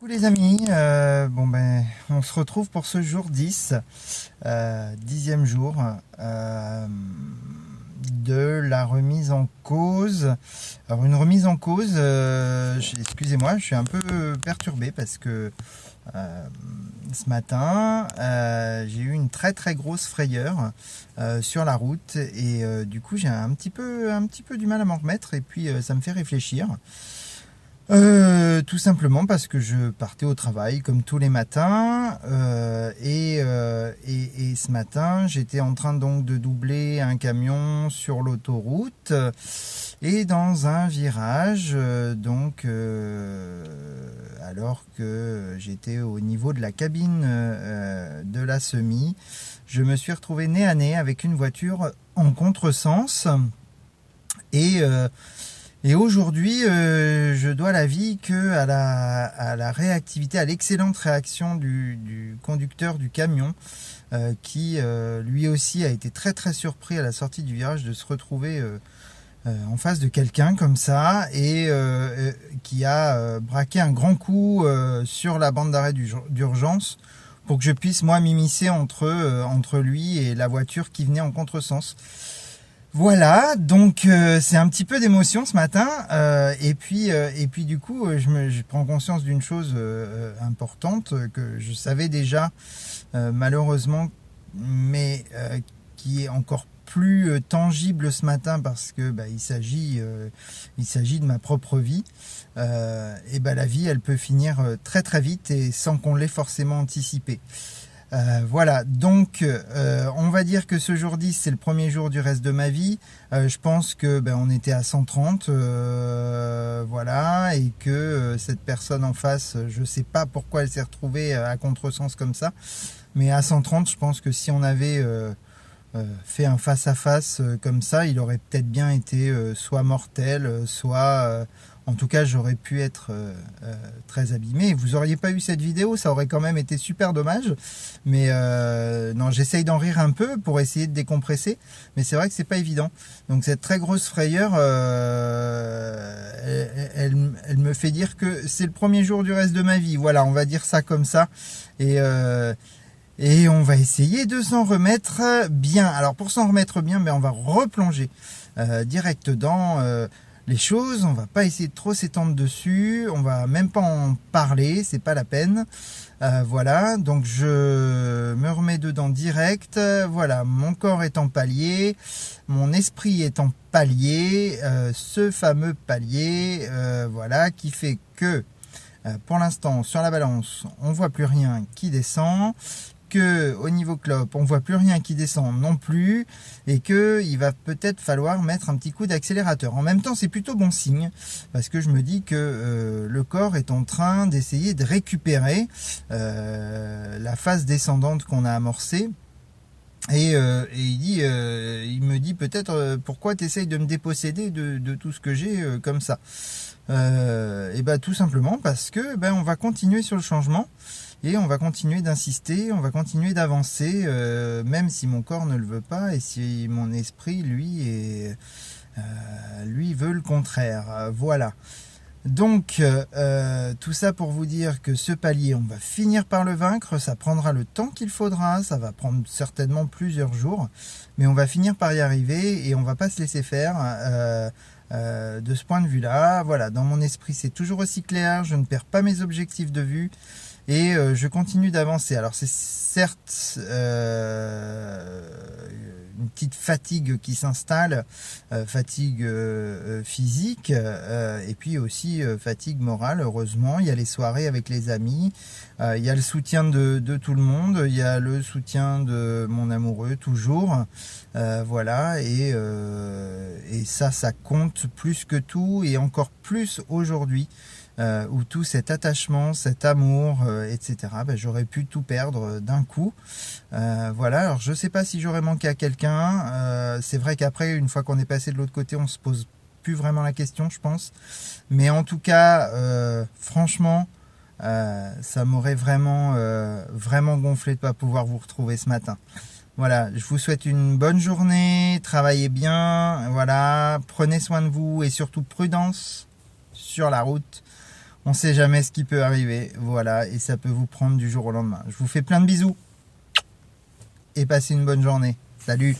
Les amis, on se retrouve pour ce jour 10, 10e jour de la remise en cause. Alors une remise en cause, excusez-moi, je suis un peu perturbé parce que ce matin, j'ai eu une très grosse frayeur sur la route et du coup j'ai un petit peu du mal à m'en remettre et puis ça me fait réfléchir. Tout simplement parce que je partais au travail comme tous les matins et ce matin j'étais en train donc de doubler un camion sur l'autoroute et dans un virage alors que j'étais au niveau de la cabine de la semi, je me suis retrouvé nez à nez avec une voiture en contresens et aujourd'hui, je dois la vie à la réactivité, à l'excellente réaction du conducteur du camion qui lui aussi a été très surpris à la sortie du virage de se retrouver en face de quelqu'un comme ça et qui a braqué un grand coup sur la bande d'arrêt d'urgence pour que je puisse moi m'immiscer entre lui et la voiture qui venait en contresens. Voilà, donc c'est un petit peu d'émotion ce matin et puis du coup je prends conscience d'une chose importante que je savais déjà malheureusement, mais qui est encore plus tangible ce matin parce que il s'agit de ma propre vie. La vie elle peut finir très vite et sans qu'on l'ait forcément anticipé. Voilà, donc on va dire que ce jour 10 c'est le premier jour du reste de ma vie. Je pense que on était à 130 voilà, et que cette personne en face, je sais pas pourquoi elle s'est retrouvée à contresens comme ça, mais à 130 je pense que si on avait fait un face à face comme ça, il aurait peut-être bien été soit mortel, soit en tout cas j'aurais pu être très abîmé. Vous auriez pas eu cette vidéo, ça aurait quand même été super dommage, mais non, j'essaye d'en rire un peu pour essayer de décompresser, mais c'est vrai que c'est pas évident. Donc cette très grosse frayeur elle me fait dire que c'est le premier jour du reste de ma vie, voilà, on va dire ça comme ça, et on va essayer de s'en remettre bien. Alors pour s'en remettre bien, on va replonger direct dans les choses. On va pas essayer de trop s'étendre dessus. On va même pas en parler, c'est pas la peine. Voilà, donc je me remets dedans direct. Voilà, mon corps est en palier, mon esprit est en palier, ce fameux palier, voilà, qui fait que pour l'instant sur la balance, on voit plus rien qui descend, que au niveau clope on voit plus rien qui descend non plus, et que il va peut-être falloir mettre un petit coup d'accélérateur. En même temps c'est plutôt bon signe parce que je me dis que le corps est en train d'essayer de récupérer la phase descendante qu'on a amorcée. Et il me dit peut-être pourquoi tu essayes de me déposséder de tout ce que j'ai comme ça. Tout simplement parce que on va continuer sur le changement et on va continuer d'insister, on va continuer d'avancer, même si mon corps ne le veut pas et si mon esprit lui veut le contraire. Voilà. Donc tout ça pour vous dire que ce palier on va finir par le vaincre, ça prendra le temps qu'il faudra, ça va prendre certainement plusieurs jours, mais on va finir par y arriver et on va pas se laisser faire de ce point de vue là. Voilà, dans mon esprit c'est toujours aussi clair, je ne perds pas mes objectifs de vue et je continue d'avancer. Alors c'est certes une petite fatigue qui s'installe, fatigue physique et puis aussi fatigue morale. Heureusement, il y a les soirées avec les amis, il y a le soutien de tout le monde, il y a le soutien de mon amoureux toujours, voilà, et ça compte plus que tout et encore plus aujourd'hui. Où tout cet attachement, cet amour, etc., j'aurais pu tout perdre d'un coup. Voilà, alors je sais pas si j'aurais manqué à quelqu'un. C'est vrai qu'après, une fois qu'on est passé de l'autre côté, on se pose plus vraiment la question, je pense. Mais en tout cas, franchement, ça m'aurait vraiment gonflé de pas pouvoir vous retrouver ce matin. Voilà, je vous souhaite une bonne journée, travaillez bien, voilà, prenez soin de vous et surtout prudence sur la route. On sait jamais ce qui peut arriver. Voilà, et ça peut vous prendre du jour au lendemain. Je vous fais plein de bisous. Et passez une bonne journée. Salut!